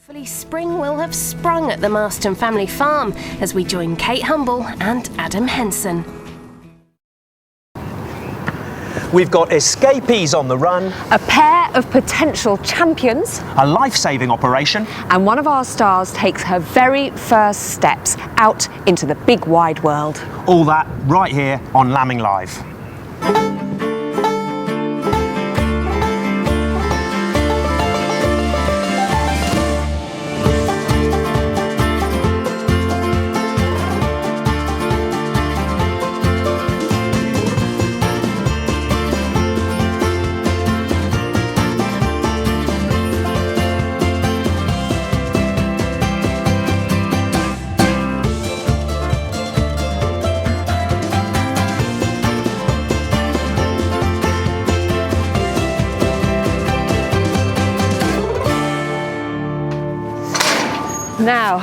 Hopefully spring will have sprung at the Marston family farm as we join Kate Humble and Adam Henson. We've got escapees on the run, a pair of potential champions, a life-saving operation, and one of our stars takes her very first steps out into the big wide world. All that right here on Lambing Live. Now,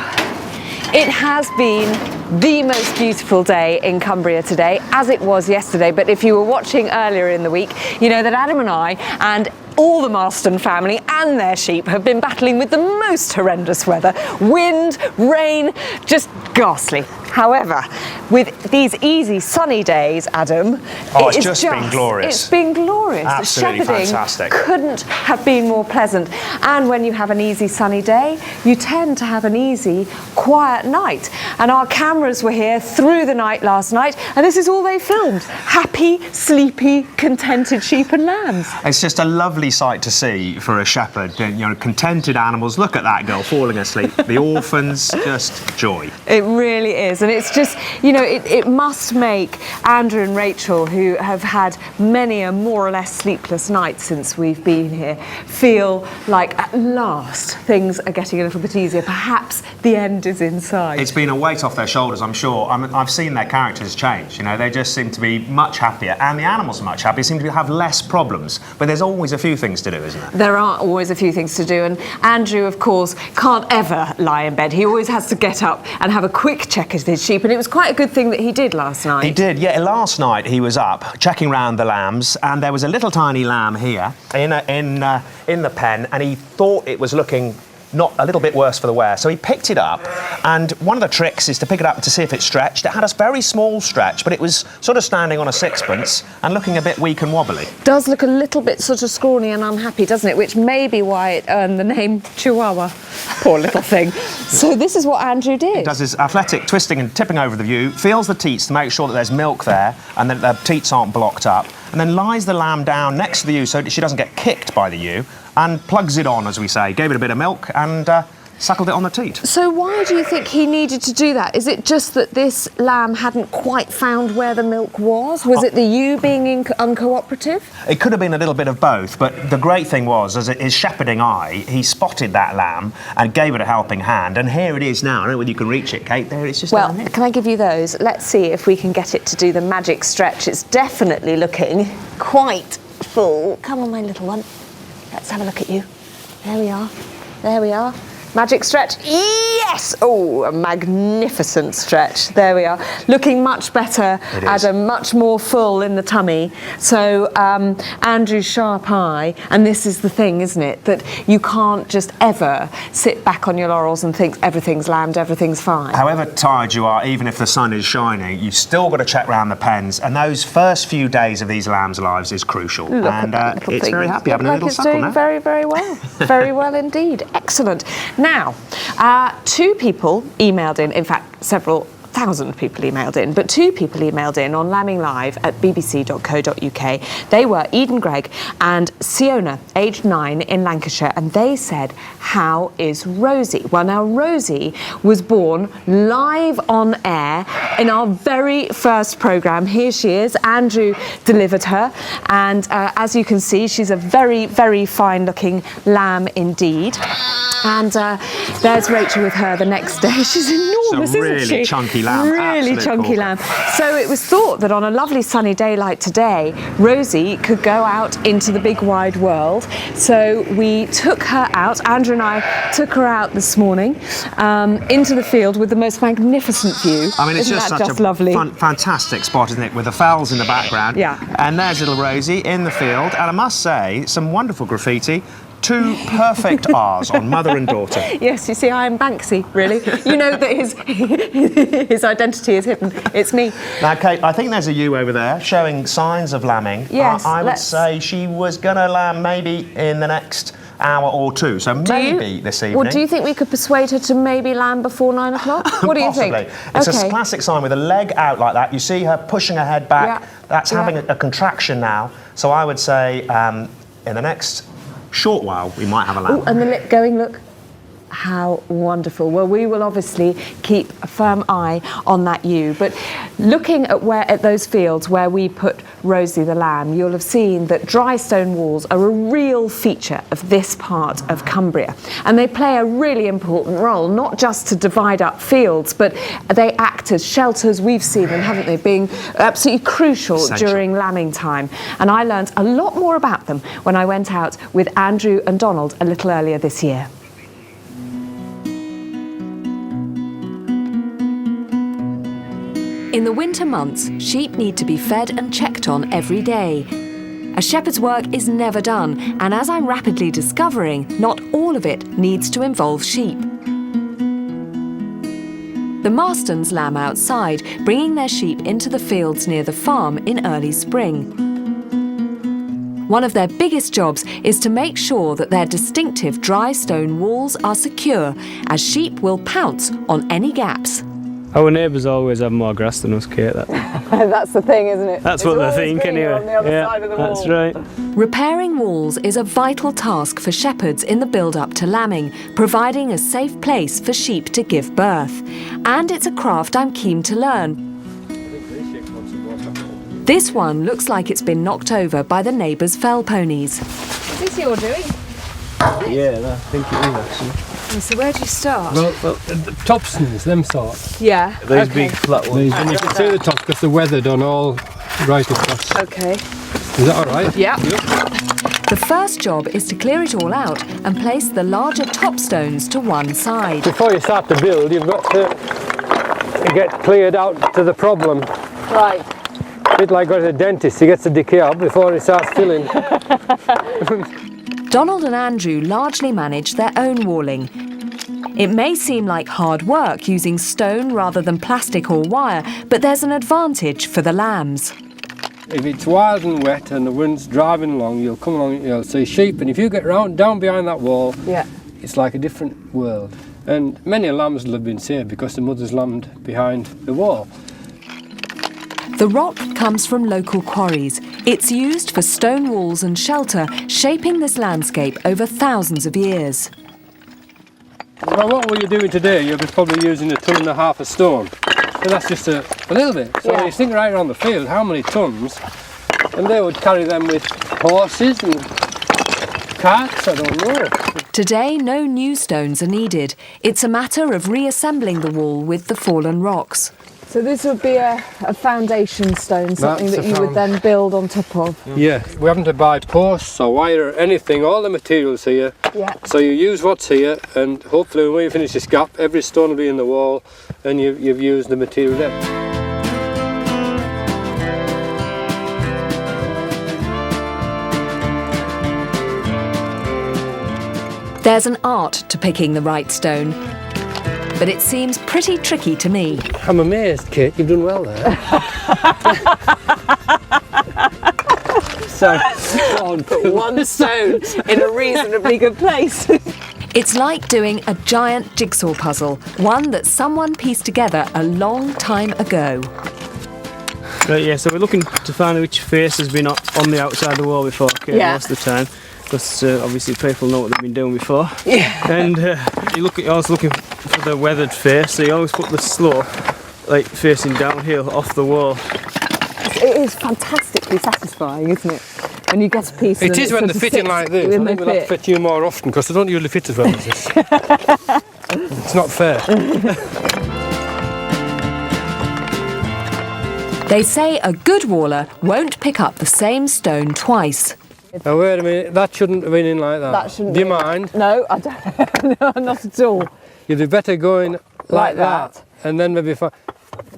it has been the most beautiful day in Cumbria today, as it was yesterday, but if you were watching earlier in the week, you know that Adam and I and all the Marston family and their sheep have been battling with the most horrendous weather. Wind, rain, just ghastly. However, with these easy sunny days, Adam, it's just been glorious. It's been glorious. Absolutely the shepherding fantastic. Couldn't have been more pleasant. And when you have an easy sunny day, you tend to have an easy, quiet night. And our cameras were here through the night last night, and this is all they filmed. Happy, sleepy, contented sheep and lambs. It's just a lovely sight to see for a shepherd. You know, contented animals. Look at that girl falling asleep. The orphans, just joy. It really is. And it's just, you know, it must make Andrew and Rachel, who have had many a more or less sleepless night since we've been here, feel like at last things are getting a little bit easier. Perhaps the end is in sight. It's been a weight off their shoulders, I'm sure. I've seen their characters change. You know, they just seem to be much happier, and the animals are much happier. Seem to have less problems. But there's always a few things to do, isn't there? There are always a few things to do, and Andrew, of course, can't ever lie in bed. He always has to get up and have a quick check at his sheep, and it was quite a good thing that he did last night. He did, yeah. Last night he was up checking round the lambs, and there was a little tiny lamb here in the pen, and he thought it was looking not a little bit worse for the wear, so he picked it up, and one of the tricks is to pick it up to see if it stretched. It had a very small stretch, but it was sort of standing on a sixpence and looking a bit weak and wobbly. Does look a little bit sort of scrawny and unhappy, doesn't it? Which may be why it earned the name Chihuahua. Poor little thing. So this is what Andrew did. He does his athletic twisting and tipping over the ewe, feels the teats to make sure that there's milk there and that the teats aren't blocked up, and then lies the lamb down next to the ewe so that she doesn't get kicked by the ewe, and plugs it on, as we say, gave it a bit of milk and suckled it on the teat. So why do you think he needed to do that? Is it just that this lamb hadn't quite found where the milk was? Was it the ewe being uncooperative? It could have been a little bit of both, but the great thing was, as his shepherding eye, he spotted that lamb and gave it a helping hand, and here it is now. I don't know whether you can reach it, Kate. There, it's just well, down here. Can I give you those? Let's see if we can get it to do the magic stretch. It's definitely looking quite full. Come on, my little one. Let's have a look at you. There we are. There we are. Magic stretch. Yes! Oh, a magnificent stretch. There we are. Looking much better, Adam, much more full in the tummy. So Andrew's sharp eye, and this is the thing, isn't it? That you can't just ever sit back on your laurels and think everything's lambed, everything's fine. However tired you are, even if the sun is shining, you've still got to check round the pens, and those first few days of these lambs' lives is crucial. Look and at that it's thing. very happy having a little suckle now. It's doing very, very well. Very well indeed. Excellent. Now, 2 people emailed in fact, several thousand people emailed in, but 2 people emailed in on Lambing Live at bbc.co.uk. They were Eden Gregg and Siona, aged 9, in Lancashire, and they said, how is Rosie? Well, now, Rosie was born live on air in our very first programme. Here she is. Andrew delivered her, and as you can see, she's a very, very fine-looking lamb indeed. And there's Rachel with her the next day. She's enormous, it's a really isn't she? Chunky lamb. Really Absolute chunky lamb. So it was thought that on a lovely sunny day like today, Rosie could go out into the big wide world. So we took her out. Andrew and I took her out this morning into the field with the most magnificent view. I mean, it's Isn't just that such just a lovely? fantastic spot, isn't it? With the fowls in the background. Yeah. And there's little Rosie in the field. And I must say, some wonderful graffiti. two perfect R's on mother and daughter. Yes, you see, I am Banksy, really. You know that his identity is hidden. It's me. Now, Kate, I think there's a ewe over there showing signs of lambing. Yes, I would say she was going to lamb maybe in the next hour or two, so maybe this evening. Well, do you think we could persuade her to maybe lamb before 9 o'clock? What do you think? Possibly. It's a classic sign with a leg out like that. You see her pushing her head back. Yeah. That's having a contraction now. So I would say in the next short while, we might have a lamb. Oh, and the lip going, look. How wonderful. Well, we will obviously keep a firm eye on that ewe, but looking at those fields where we put Rosie the lamb, you'll have seen that dry stone walls are a real feature of this part of Cumbria, and they play a really important role, not just to divide up fields, but they act as shelters. We've seen them, haven't they, being absolutely crucial during lambing time, and I learnt a lot more about them when I went out with Andrew and Donald a little earlier this year. In the winter months, sheep need to be fed and checked on every day. A shepherd's work is never done, and as I'm rapidly discovering, not all of it needs to involve sheep. The Marstons lamb outside, bringing their sheep into the fields near the farm in early spring. One of their biggest jobs is to make sure that their distinctive dry stone walls are secure, as sheep will pounce on any gaps. Our neighbours always have more grass than us, Kate. That's the thing, isn't it? That's what they think, anyway. On the other side of the wall. That's right. Repairing walls is a vital task for shepherds in the build-up to lambing, providing a safe place for sheep to give birth. And it's a craft I'm keen to learn. This one looks like it's been knocked over by the neighbours' fell ponies. Is this your doing? Yeah, I think it is, actually. So where do you start? Well, the topsons, them sort. Yeah. These big flat ones. And you can see the tops because they're weathered on all right across. Okay. Is that all right? Yeah. The first job is to clear it all out and place the larger top stones to one side. Before you start to build, you've got to get cleared out to the problem. Right. A bit like going to the dentist, he gets the decay out before he starts filling. Donald and Andrew largely manage their own walling. It may seem like hard work using stone rather than plastic or wire, but there's an advantage for the lambs. If it's wild and wet and the wind's driving along, you'll come along and you'll see sheep, and if you get down behind that wall, it's like a different world. And many lambs will have been saved because the mother's lambed behind the wall. The rock comes from local quarries. It's used for stone walls and shelter, shaping this landscape over thousands of years. Well, what were you doing today? You'll be probably using 1.5 tons of stone. And that's just a little bit. So you think right around the field, how many tons? And they would carry them with horses and carts, I don't know. Today, no new stones are needed. It's a matter of reassembling the wall with the fallen rocks. So this would be a foundation stone, something that you would then build on top of? Yeah, we haven't to buy posts or wire or anything, all the materials here. Yeah. So you use what's here, and hopefully when you finish this gap, every stone will be in the wall and you've used the material there. There's an art to picking the right stone, but it seems pretty tricky to me. I'm amazed, Kate, you've done well there. So, put one stone in a reasonably good place. It's like doing a giant jigsaw puzzle, one that someone pieced together a long time ago. Right, yeah, so we're looking to find which face has been on the outside of the wall before, Kate, most of the time. Because obviously people know what they've been doing before. Yeah. And you're always looking for the weathered face, so you always put the slope like facing downhill off the wall. It is fantastically satisfying, isn't it? When you get a piece. It is when they're fitting like this. I think we'll have to fit you more often because they don't usually fit as well as this. It's not fair. They say a good waller won't pick up the same stone twice. Now wait a minute, that shouldn't have been in like that. That shouldn't. Do you mind? No, I don't. No, not at all. You'd be better going like that, and then maybe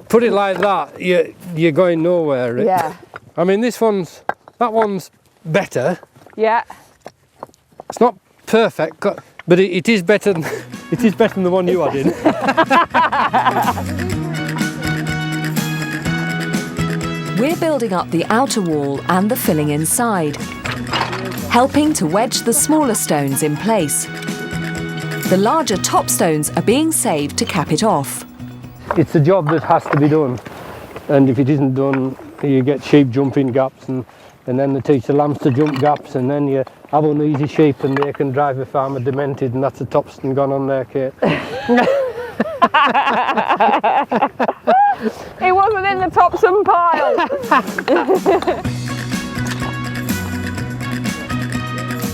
put it like that. You're going nowhere. Yeah. I mean, that one's better. Yeah. It's not perfect, but it is better than the one you had in. We're building up the outer wall and the filling inside, helping to wedge the smaller stones in place. The larger top stones are being saved to cap it off. It's a job that has to be done, and if it isn't done, you get sheep jumping gaps, and then they teach the lambs to jump gaps, and then you have uneasy sheep and they can drive a farmer demented, and that's a topstone gone on there, Kate. It wasn't in the topstone pile.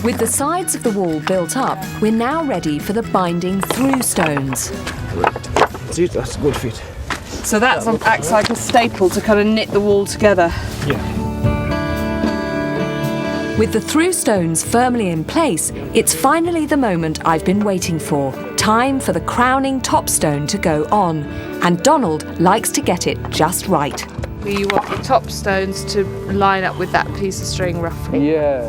With the sides of the wall built up, we're now ready for the binding through stones. See, that's a good fit. So that acts like a staple to kind of knit the wall together. Yeah. With the through stones firmly in place, it's finally the moment I've been waiting for. Time for the crowning top stone to go on. And Donald likes to get it just right. You want the top stones to line up with that piece of string roughly. Yeah.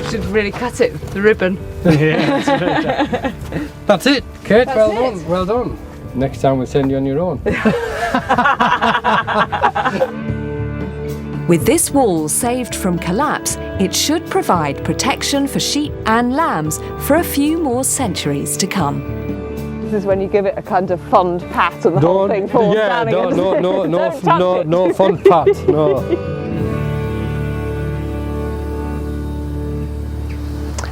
Should really cut it, the ribbon. Yeah, That's it, Kate. That's Well it. done. Well done. Next time we'll send you on your own. With this wall saved from collapse, it should provide protection for sheep and lambs for a few more centuries to come. This is when you give it a kind of fond pat and the whole thing falls down again. No fun pat, no.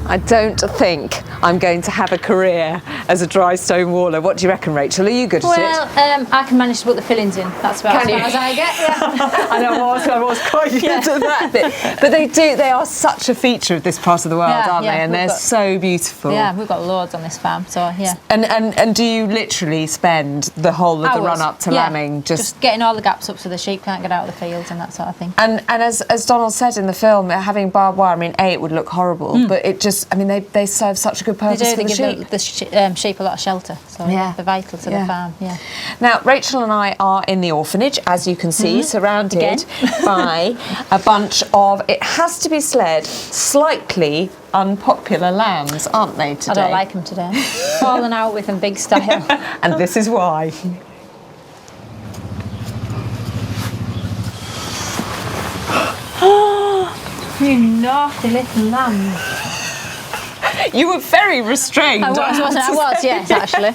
I don't think I'm going to have a career as a dry stone waller. What do you reckon, Rachel? Are you good at it? Well, I can manage to put the fillings in. That's about as far as I get. Yeah. I know I was quite good at that bit. But they are such a feature of this part of the world, aren't they? And they're so beautiful. Yeah, we've got loads on this farm, so yeah. And do you literally spend the whole of the run up to lambing just getting all the gaps up so the sheep can't get out of the fields and that sort of thing. And as Donald said in the film, having barbed wire, I mean, it would look horrible, but it just, I mean, they serve such a good purpose for the sheep. They give the sheep a lot of shelter, so they're vital to the farm. Yeah. Now, Rachel and I are in the orphanage, as you can see, surrounded by a bunch of, it has to be said, slightly unpopular lambs, aren't they, today? I don't like them today. Falling out with them big style. And this is why. You naughty little lamb. You were very restrained. I was, yes, actually.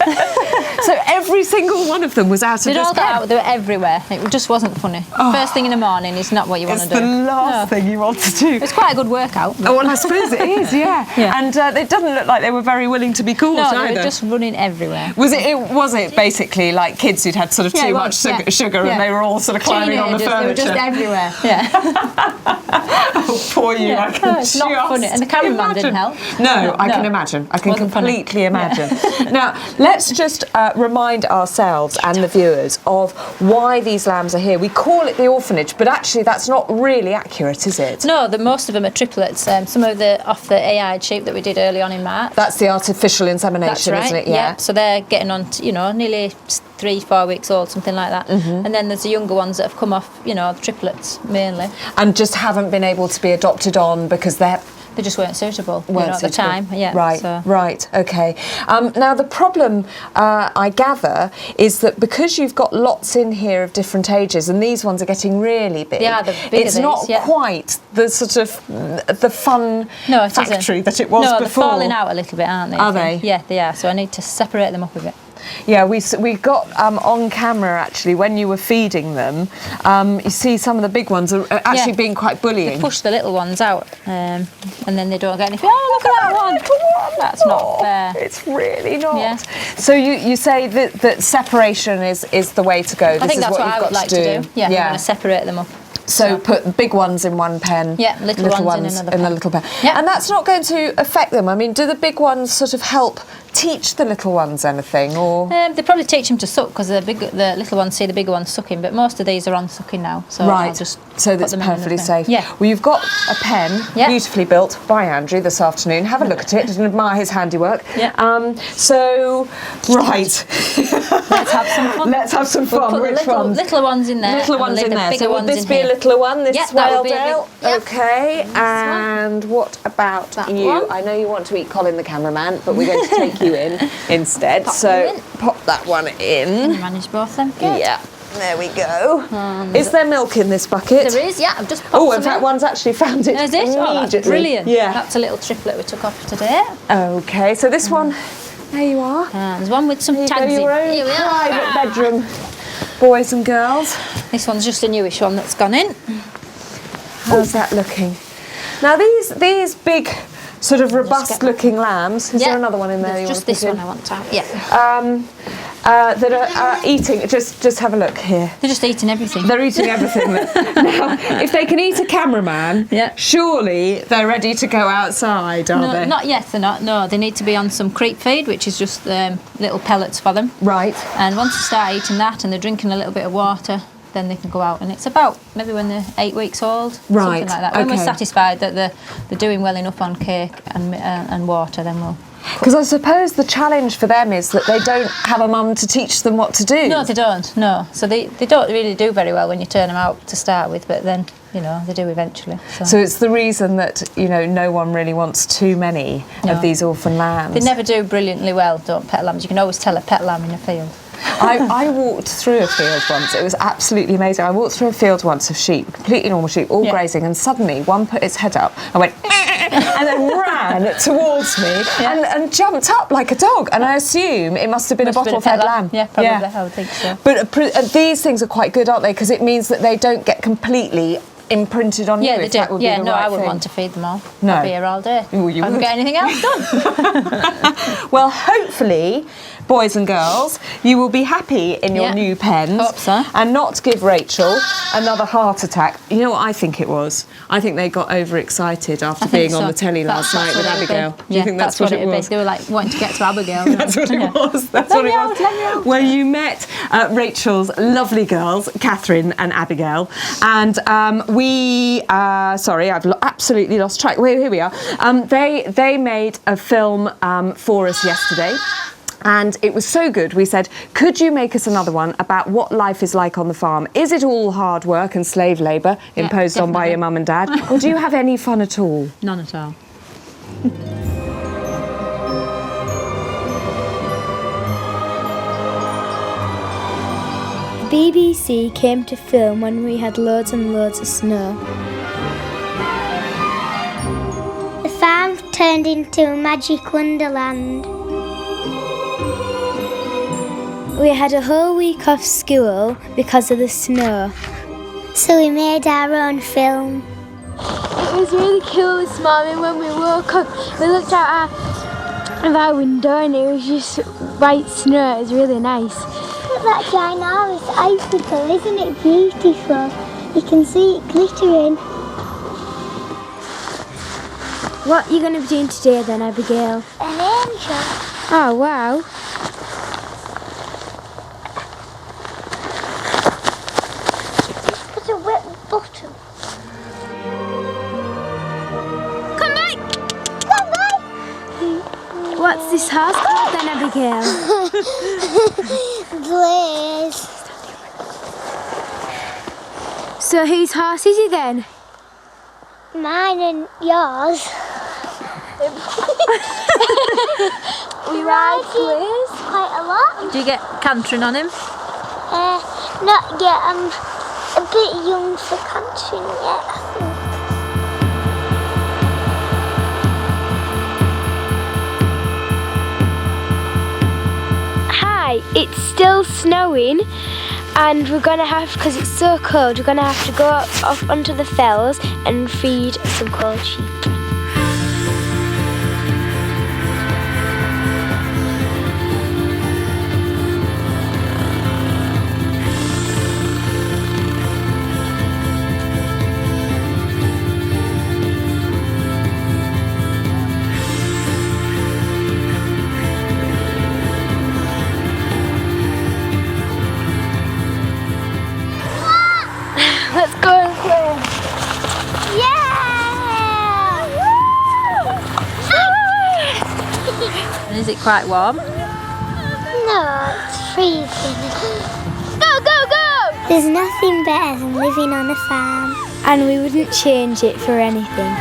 So every single one of them was out of They'd this all got pen? out, they were everywhere. It just wasn't funny. First thing in the morning is not what you want to do. It's the last thing you want to do. It's quite a good workout. Oh, well, I suppose it is, yeah. And it doesn't look like they were very willing to be caught either. No, they were just running everywhere. Was it basically like kids who'd had sort of too much sugar and they were all sort of climbing on the furniture? They were just everywhere. Yeah. Oh, poor you! I can it's not funny, and the cameraman didn't help. No, I can imagine. I can completely imagine. Now, let's just remind ourselves and the viewers of why these lambs are here. We call it the orphanage, but actually that's not really accurate, is it? No, most of them are triplets. Some of off the AI sheep that we did early on in March. That's the artificial insemination, That's right. isn't it? Yeah. So they're getting on, nearly 3-4 weeks old, something like that. And then there's the younger ones that have come off, the triplets mainly. And just haven't been able to be adopted on because they just weren't suitable at the time. Yeah. Right. Okay. Now the problem, I gather, is that because you've got lots in here of different ages, and these ones are getting really big. Yeah, the bigger it's not quite the sort of the fun factory that it was before. No, they're falling out a little bit, aren't they? Are they? Yeah, they are. So I need to separate them up a bit. Yeah, we got on camera actually when you were feeding them. You see some of the big ones are actually being quite bullying. They push the little ones out, and then they don't get anything. Oh, look at that one! That's not fair. It's really not. Yeah. So you say that separation is the way to go. I think that's what I would like to do. Yeah, I'm going to separate them up. So put big ones in one pen. Yeah, little ones in another a pen. little pen. Yeah. And that's not going to affect them. I mean, do the big ones sort of help teach the little ones anything, or? They probably teach them to suck because the little ones see the bigger ones sucking, but most of these are on sucking now. So Right, I'll just so put that's them in another perfectly pen. safe. Yeah. Well, you've got a pen, Yeah. beautifully built by Andrew this afternoon. Have a look at it and admire his handiwork. Yeah. Right. Let's have some fun. Let's have some We'll fun. put Which the ones? little ones in there. Little and ones leave in the there. bigger So would ones this in be here. a little one, this Yeah, that would be a Whaledale? big- yeah. Okay, and what about That you? one. I know you want to eat Colin the cameraman, but we're going to take you in instead. Pop So you in. pop that one in. Manage both them. Good. Yeah, there we go. Is there milk in this bucket? There is, yeah. I've just popped Oh, in some fact, one's actually found it Is it? Oh, that's immediately. brilliant. Yeah. That's a little triplet we took off today. Okay, so this one, there you are. And there's one with some There you go, tags in. your own Here we are. private bedroom, boys and girls. This one's just a newish one that's gone in. How's that looking? Now these big, sort of robust-looking lambs. Is there another one in there? There's You just want this to put one in? I want to have. Yeah. That are eating. Just have a look here. They're just eating everything. They're eating everything. Now, if they can eat a cameraman, Yeah. surely they're ready to go outside, are No, they? not yet. They're not. No, they need to be on some creep feed, which is just little pellets for them. Right. And once they start eating that and they're drinking a little bit of water, then they can go out. And it's about maybe when they're 8 weeks old, Right, something like that. When okay. we're satisfied that they're doing well enough on cake and water, then we'll. Because I suppose the challenge for them is that they don't have a mum to teach them what to do. No, they don't. No, so they don't really do very well when you turn them out to start with, but then they do eventually. So it's the reason that no one really wants too many No. of these orphan lambs. They never do brilliantly well, don't pet lambs. You can always tell a pet lamb in a field. I walked through a field once. It was absolutely amazing. I walked through a field once of sheep, completely normal sheep, all grazing, and suddenly one put its head up and went and then ran towards me and jumped up like a dog. And I assume it must have been a bottle-fed lamb. Yeah, probably. I would think so. But these things are quite good, aren't they? Because it means that they don't get completely imprinted on you. Yeah, they if do. That would be the No, right I wouldn't thing. want to feed them all. No. I'd be here all day. Well, you I wouldn't would. get anything else done. Well, hopefully, boys and girls, you will be happy in your Yeah. new pens Hope so. and not give Rachel another heart attack. You know what I think it was? I think they got overexcited after being on the telly last night with Abigail. Do you think that's what it was? They were like wanting to get to Abigail. That's what it was. That's what it was. Where you met Rachel's lovely girls, Catherine and Abigail, and sorry, I've absolutely lost track. Here we are. They made a film for us yesterday. And it was so good, we said, could you make us another one about what life is like on the farm? Is it all hard work and slave labour imposed on by definitely. your mum and dad? Or do you have any fun at all? None at all. BBC came to film when we had loads and loads of snow. The farm turned into a magic wonderland. We had a whole week off school because of the snow. So we made our own film. It was really cool this morning when we woke up. We looked out of our window and it was just white snow. It was really nice. Look at that ginormous icicle, isn't it beautiful? You can see it glittering. What are you going to be doing today then, Abigail? An angel. Oh, wow. Put a wet bottom. Come back! Come back! What's this house called then, Abigail? Blaze. So whose house is it then? Mine and yours. We ride Blaze. Quite a lot. Do you get cantering on him? Not yet. I'm a bit young for cantering yet. Hi, it's still snowing and we're going to have, because it's so cold, we're going to have to go off onto the fells and feed some cold sheep. quite warm? No, it's freezing. Go, go, go! There's nothing better than living on a farm. And we wouldn't change it for anything.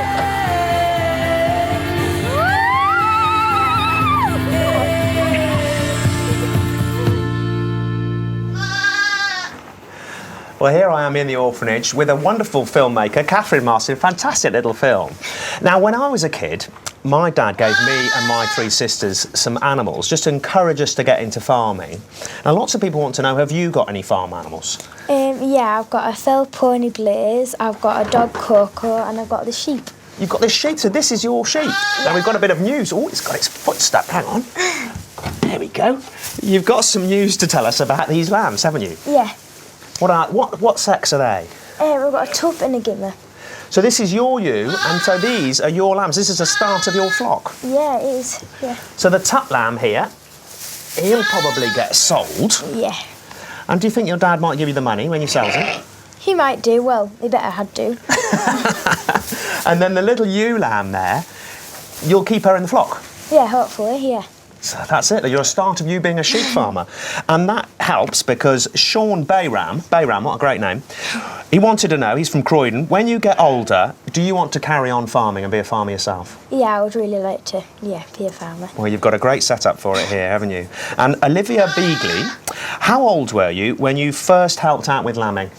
Well, here I am in the orphanage with a wonderful filmmaker, Catherine Marston. Fantastic little film. Now, when I was a kid, my dad gave me and my 3 sisters some animals just to encourage us to get into farming. Now, lots of people want to know, have you got any farm animals? Yeah, I've got a fell pony Blaze, I've got a dog Coco, and I've got the sheep. You've got this sheep, so this is your sheep. Now, we've got a bit of news. Oh, it's got its foot stuck. Hang on. There we go. You've got some news to tell us about these lambs, haven't you? Yeah. What sex are they? We've got a tup and a gimmer. So this is your ewe, and so these are your lambs. This is the start of your flock. Yeah, it is, yeah. So the tup lamb here, he'll probably get sold. Yeah. And do you think your dad might give you the money when you sell him? He might do, well, he better had do. And then the little ewe lamb there, you'll keep her in the flock? Yeah, hopefully, yeah. So that's it, you're a start of you being a sheep farmer. And that helps because Sean Bayram, what a great name, he wanted to know, he's from Croydon, when you get older, do you want to carry on farming and be a farmer yourself? Yeah, I would really like to, yeah, be a farmer. Well, you've got a great setup for it here, haven't you? And Olivia Beagley, how old were you when you first helped out with lambing?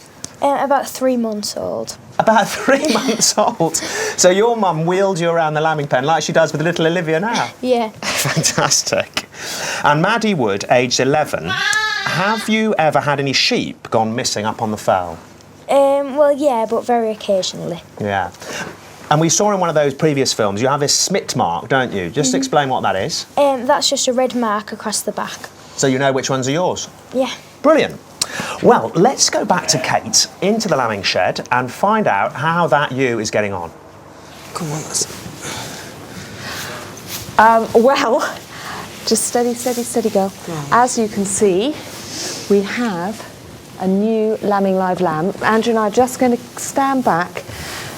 About 3 months old. About 3 months old? So your mum wheeled you around the lambing pen like she does with little Olivia now? Yeah. Fantastic. And Maddie Wood, aged 11, have you ever had any sheep gone missing up on the fell? Well, yeah, but very occasionally. Yeah. And we saw in one of those previous films, you have this smit mark, don't you? Just explain what that is. That's just a red mark across the back. So you know which ones are yours? Yeah. Brilliant. Well, let's go back to Kate, into the lambing shed, and find out how that ewe is getting on. Come on, let's... Well, just steady, steady, steady, girl. As you can see, we have a new lambing live lamb. Andrew and I are just going to stand back.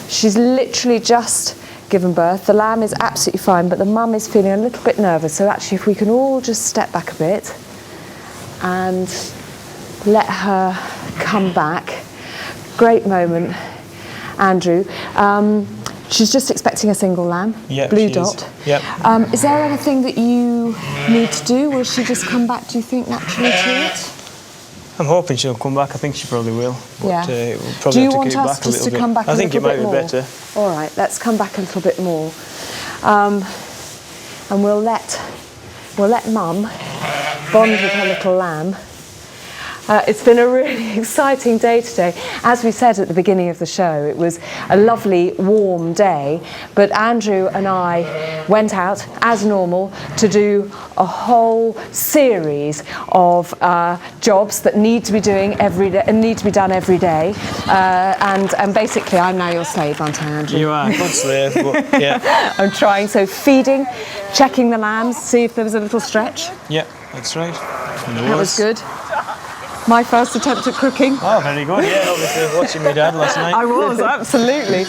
She's literally just given birth. The lamb is absolutely fine, but the mum is feeling a little bit nervous. So actually, if we can all just step back a bit and let her come back. Great moment, Andrew. She's just expecting a single lamb, Yep, blue she dot. is. Yep. Is there anything that you need to do? Will she just come back, do you think, naturally to it? I'm hoping she'll come back. I think she probably will. But, Yeah. We'll probably Do you have to want keep us back a just little to bit. come back I think a it might little be bit more? better. All right, let's come back a little bit more. And we'll let Mum bond with her little lamb. It's been a really exciting day today. As we said at the beginning of the show, it was a lovely, warm day, but Andrew and I went out, as normal, to do a whole series of jobs that need to be done every day. And basically, I'm now your slave, aren't I, Andrew? You are, good slave, but yeah. I'm trying, so feeding, checking the lambs, see if there was a little stretch. Yeah, that's right. That was good. My first attempt at cooking. Oh, very good. Yeah, obviously watching my dad last night. I was, absolutely.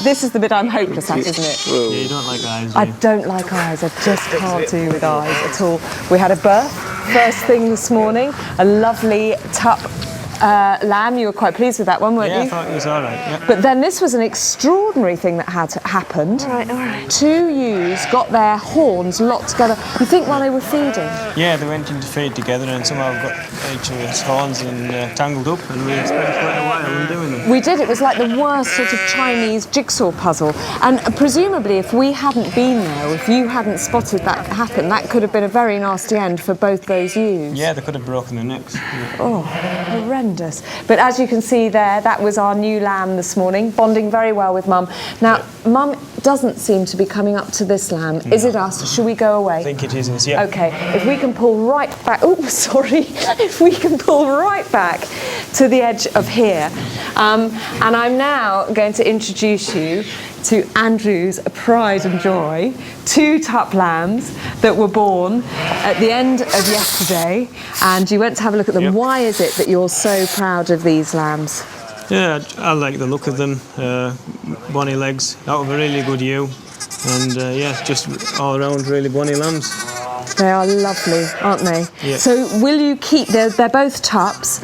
This is the bit I'm hopeless at, isn't it? Yeah, you don't like eyes, do I you? don't like eyes. I just can't do with eyes at all. We had a birth first thing this morning. A lovely tup lamb. You were quite pleased with that one, weren't Yeah, you? I thought it was all right. Yeah. But then this was an extraordinary thing that had happened. All right. 2 ewes got their horns locked together. You think while they were feeding? Yeah, they went in to feed together and somehow got each of his horns and tangled up, and we spent quite a while on doing them. We did. It was like the worst sort of Chinese jigsaw puzzle. And presumably, if we hadn't been there, if you hadn't spotted that happen, that could have been a very nasty end for both those ewes. Yeah, they could have broken their necks. Yeah. Oh, horrendous. But as you can see there, that was our new lamb this morning, bonding very well with Mum. Now, Mum doesn't seem to be coming up to this lamb. No. Is it us? Should we go away? I think it is, yeah. Okay, if we can pull right back... Oh, sorry. If we can pull right back to the edge of here. And I'm now going to introduce you to Andrew's pride and joy, 2 tup lambs that were born at the end of yesterday, and you went to have a look at them. Yep. Why is it that you're so proud of these lambs? Yeah, I like the look of them, bonny legs, out of a really good ewe, and yeah, just all around really bonny lambs. They are lovely, aren't they? Yeah. So will you keep, they're both tups,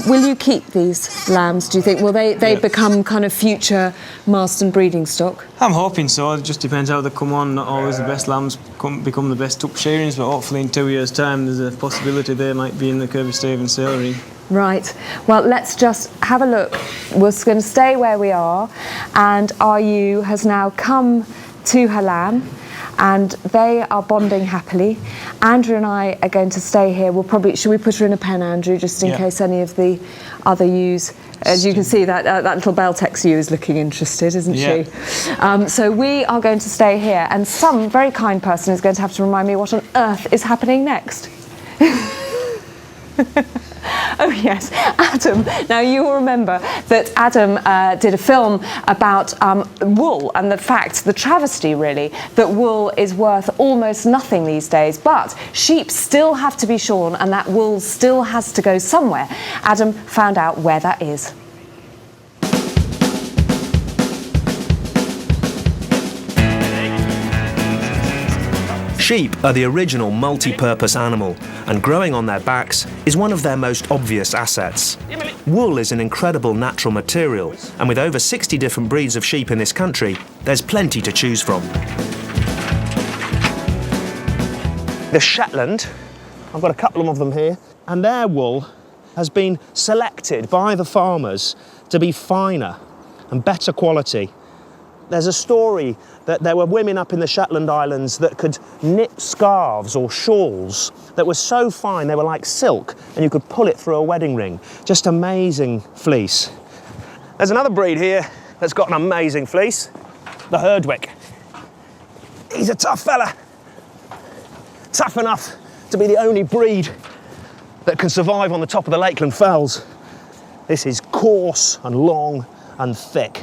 will you keep these lambs, do you think? Will they become kind of future Marston breeding stock? I'm hoping so. It just depends how they come on. Not always the best lambs become the best tup shearings, but hopefully in 2 years' time there's a possibility they might be in the Kirby Stevens sale ring. Right. Well, let's just have a look. We're going to stay where we are, and RU has now come to her lamb, and they are bonding happily. Andrew and I are going to stay here. We'll probably, should we put her in a pen, Andrew, just in case any of the other ewes, as you can see, that little Beltex ewe is looking interested, isn't she? So we are going to stay here, and some very kind person is going to have to remind me what on earth is happening next. Oh yes, Adam. Now you will remember that Adam did a film about wool and the fact, the travesty really, that wool is worth almost nothing these days, but sheep still have to be shorn and that wool still has to go somewhere. Adam found out where that is. Sheep are the original multi-purpose animal, and growing on their backs is one of their most obvious assets. Wool is an incredible natural material, and with over 60 different breeds of sheep in this country, there's plenty to choose from. The Shetland, I've got a couple of them here, and their wool has been selected by the farmers to be finer and better quality. There's a story that there were women up in the Shetland Islands that could knit scarves or shawls that were so fine they were like silk and you could pull it through a wedding ring. Just amazing fleece. There's another breed here that's got an amazing fleece, the Herdwick. He's a tough fella. Tough enough to be the only breed that can survive on the top of the Lakeland Fells. This is coarse and long and thick.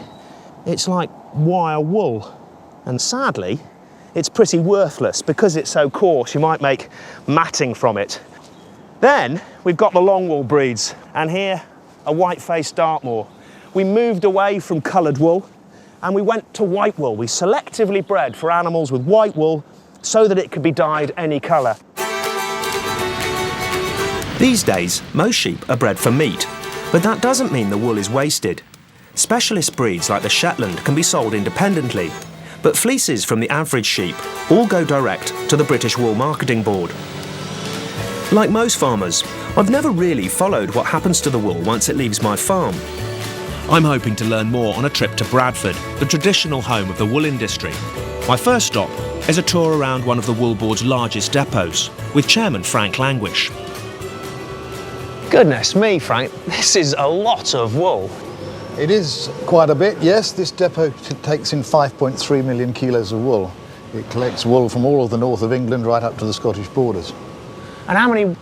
It's like wire wool. And sadly, it's pretty worthless. Because it's so coarse, you might make matting from it. Then we've got the long wool breeds, and here a white-faced Dartmoor. We moved away from coloured wool and we went to white wool. We selectively bred for animals with white wool so that it could be dyed any colour. These days, most sheep are bred for meat, but that doesn't mean the wool is wasted. Specialist breeds like the Shetland can be sold independently, but fleeces from the average sheep all go direct to the British Wool Marketing Board. Like most farmers, I've never really followed what happens to the wool once it leaves my farm. I'm hoping to learn more on a trip to Bradford, the traditional home of the wool industry. My first stop is a tour around one of the Wool Board's largest depots, with Chairman Frank Languish. Goodness me, Frank, this is a lot of wool. It is quite a bit, yes. This depot takes in 5.3 million kilos of wool. It collects wool from all of the north of England right up to the Scottish borders. And how many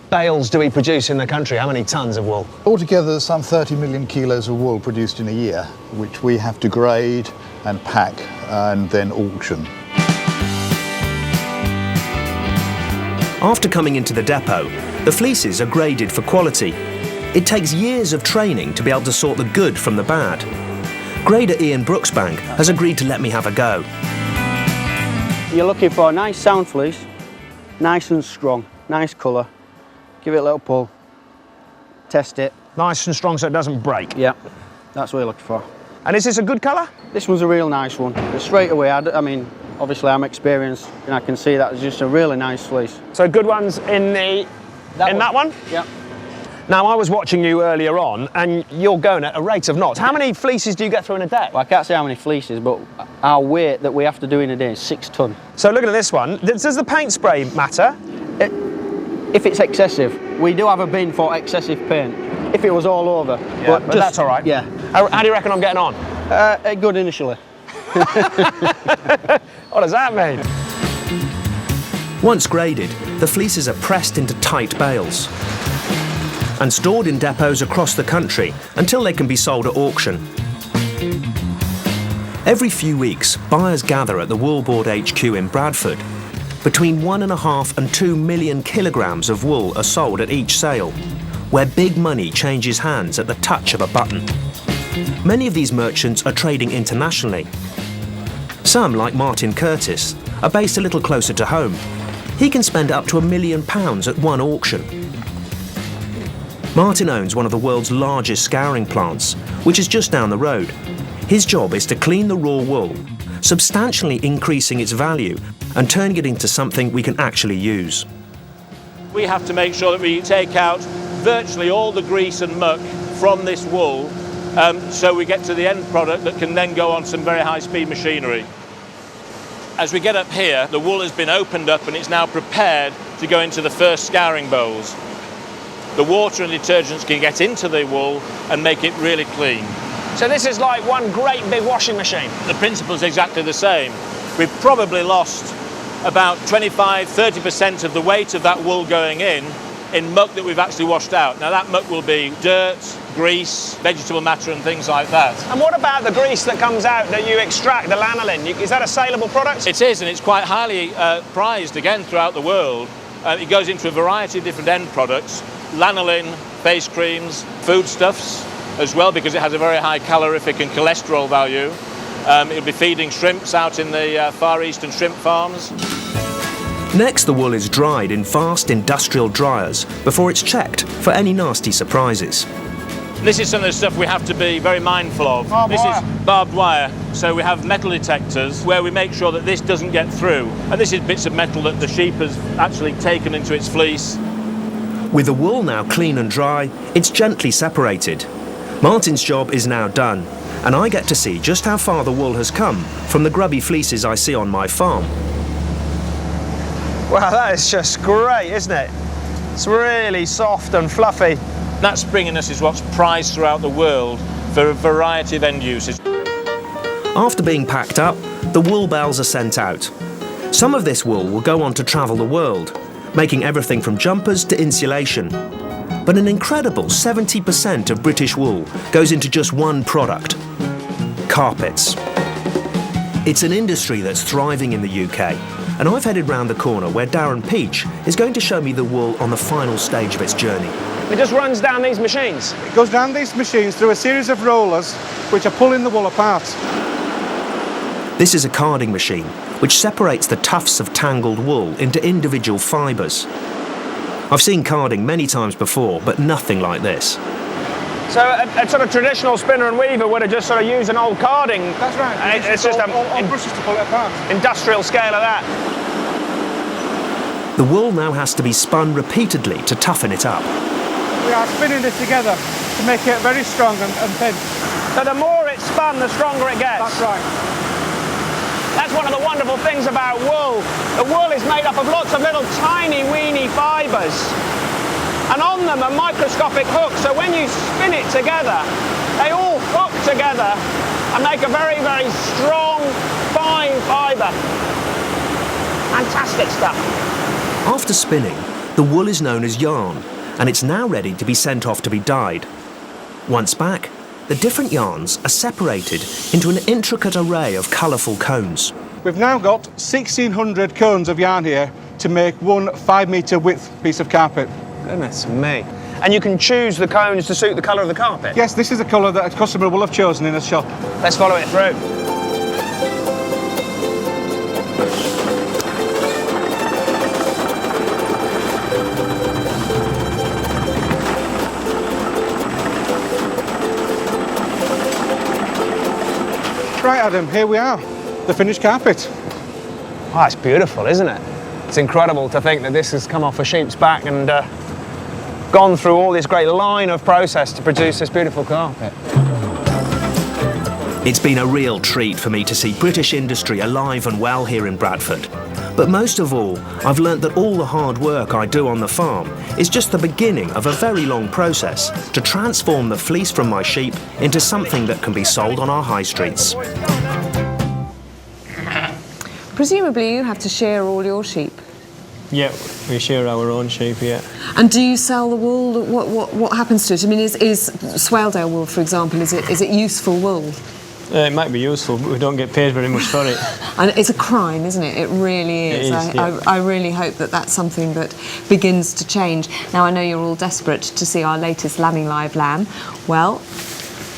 bales do we produce in the country? How many tonnes of wool? Altogether, there's some 30 million kilos of wool produced in a year, which we have to grade and pack and then auction. After coming into the depot, the fleeces are graded for quality. It takes years of training to be able to sort the good from the bad. Grader Ian Brooksbank has agreed to let me have a go. You're looking for a nice sound fleece, nice and strong, nice colour. Give it a little pull, test it. Nice and strong so it doesn't break? Yeah, that's what you're looking for. And is this a good colour? This one's a real nice one. Straight away, I mean, obviously I'm experienced and I can see that it's just a really nice fleece. So good ones in that one? Yeah. Now, I was watching you earlier on, and you're going at a rate of knots. How many fleeces do you get through in a day? Well, I can't say how many fleeces, but our weight that we have to do in a day is 6 tonne. So looking at this one, does the paint spray matter? If it's excessive. We do have a bin for excessive paint. If it was all over. Yeah, but that's all right. Yeah. How do you reckon I'm getting on? Good initially. What does that mean? Once graded, the fleeces are pressed into tight bales and stored in depots across the country until they can be sold at auction. Every few weeks, buyers gather at the Wool Board HQ in Bradford. Between 1.5 and 2 million kilograms of wool are sold at each sale, where big money changes hands at the touch of a button. Many of these merchants are trading internationally. Some, like Martin Curtis, are based a little closer to home. he can spend up to £1 million at one auction. Martin owns one of the world's largest scouring plants, which is just down the road. His job is to clean the raw wool, substantially increasing its value and turning it into something we can actually use. We have to make sure that we take out virtually all the grease and muck from this wool, so we get to the end product that can then go on some very high-speed machinery. As we get up here, the wool has been opened up and it's now prepared to go into the first scouring bowls. The water and detergents can get into the wool and make it really clean. So this is like one great big washing machine? The principle is exactly the same. We've probably lost about 25–30% of the weight of that wool going in muck that we've actually washed out. Now that muck will be dirt, grease, vegetable matter and things like that. And what about the grease that comes out that you extract, the lanolin? Is that a saleable product? It is, and it's quite highly prized again throughout the world. It goes into a variety of different end products. Lanolin, face creams, foodstuffs as well, because it has a very high calorific and cholesterol value. It'll be feeding shrimps out in the Far Eastern shrimp farms. Next, the wool is dried in fast industrial dryers before it's checked for any nasty surprises. This is some of the stuff we have to be very mindful of. This is barbed wire, so we have metal detectors where we make sure that this doesn't get through. And this is bits of metal that the sheep has actually taken into its fleece. With the wool now clean and dry, it's gently separated. Martin's job is now done, and I get to see just how far the wool has come from the grubby fleeces I see on my farm. Wow, that is just great, isn't it? It's really soft and fluffy. That springiness is what's prized throughout the world for a variety of end uses. After being packed up, the wool bales are sent out. Some of this wool will go on to travel the world, making everything from jumpers to insulation. But an incredible 70% of British wool goes into just one product: carpets. It's an industry that's thriving in the UK, and I've headed round the corner where Darren Peach is going to show me the wool on the final stage of its journey. It just runs down these machines? It goes down these machines through a series of rollers which are pulling the wool apart. This is a carding machine which separates the tufts of tangled wool into individual fibres. I've seen carding many times before, but nothing like this. So a sort of traditional spinner and weaver would have just sort of used an old carding. That's right. It's just all brushes to pull it apart. Industrial scale of that. The wool now has to be spun repeatedly to toughen it up. We are spinning this together to make it very strong and thin. So the more it's spun, the stronger it gets? That's right. That's one of the wonderful things about wool. The wool is made up of lots of little tiny weeny fibres. And on them are microscopic hooks, so when you spin it together, they all hook together and make a very, very strong, fine fibre. Fantastic stuff. After spinning, the wool is known as yarn, and it's now ready to be sent off to be dyed. Once back, the different yarns are separated into an intricate array of colourful cones. We've now got 1,600 cones of yarn here to make one 5-metre width piece of carpet. Goodness me. And you can choose the cones to suit the colour of the carpet? Yes, this is the colour that a customer will have chosen in a shop. Let's follow it through. Right, Adam, here we are, the finished carpet. Oh, it's beautiful, isn't it? It's incredible to think that this has come off a sheep's back and gone through all this great line of process to produce this beautiful carpet. It's been a real treat for me to see British industry alive and well here in Bradford. But most of all, I've learnt that all the hard work I do on the farm is just the beginning of a very long process to transform the fleece from my sheep into something that can be sold on our high streets. Presumably you have to shear all your sheep. Yeah, we shear our own sheep, yeah. And do you sell the wool? What happens to it? I mean, is Swaledale wool, for example, is it useful wool? It might be useful, but we don't get paid very much for it. And it's a crime, isn't it? It really is. I really hope that that's something that begins to change. Now, I know you're all desperate to see our latest Lambing Live lamb. Well,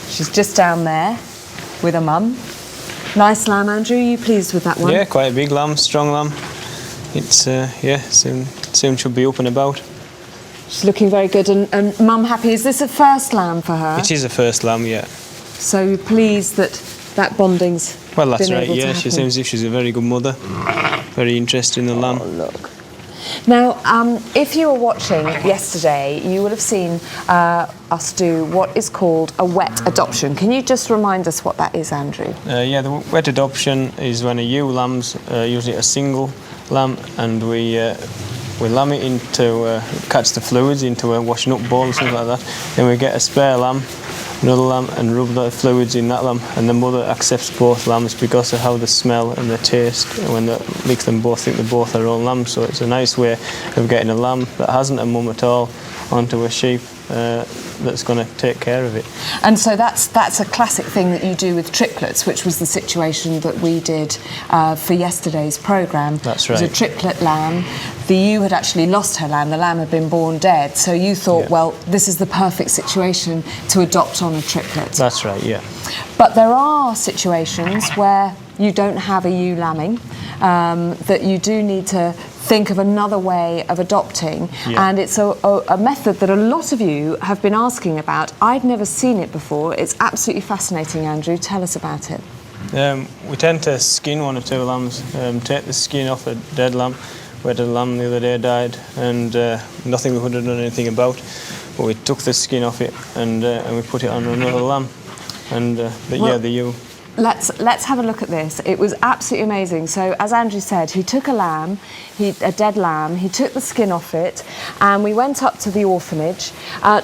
she's just down there with her mum. Nice lamb, Andrew. Are you pleased with that one? Yeah, quite a big lamb, strong lamb. it's soon should be up and about. She's looking very good, and Mum happy. Is this a first lamb for her? It is a first lamb, yeah. So you're pleased that bonding's Well, that's been right, able to yeah. happen. She seems as if she's a very good mother, very interested in the lamb. Oh, look. Now, if you were watching yesterday, you would have seen us do what is called a wet adoption. Can you just remind us what that is, Andrew? Yeah, the wet adoption is when a ewe lamb's usually a single lamb, and we lamb it into catch the fluids into a washing up bowl or something like that. Then we get a spare lamb, another lamb, and rub the fluids in that lamb, and the mother accepts both lambs because of how they smell and the taste. When they mix them both, think they're both their own lambs. So it's a nice way of getting a lamb that hasn't a mum at all onto a sheep that's going to take care of it. And so that's a classic thing that you do with triplets, which was the situation that we did for yesterday's programme. That's right. It was right. a triplet lamb. The ewe had actually lost her lamb. The lamb had been born dead. So you thought, well, this is the perfect situation to adopt on a triplet. That's right, yeah. But there are situations where you don't have a ewe lambing, that you do need to think of another way of adopting, and it's a method that a lot of you have been asking about. I'd never seen it before. It's absolutely fascinating, Andrew. Tell us about it. We tend to skin one or two lambs, take the skin off a dead lamb. We had a lamb the other day died, and nothing we could have done anything about, but we took the skin off it and we put it on another lamb, and the ewe. Let's have a look at this. It was absolutely amazing. So, as Andrew said, he took a lamb, a dead lamb, he took the skin off it, and we went up to the orphanage.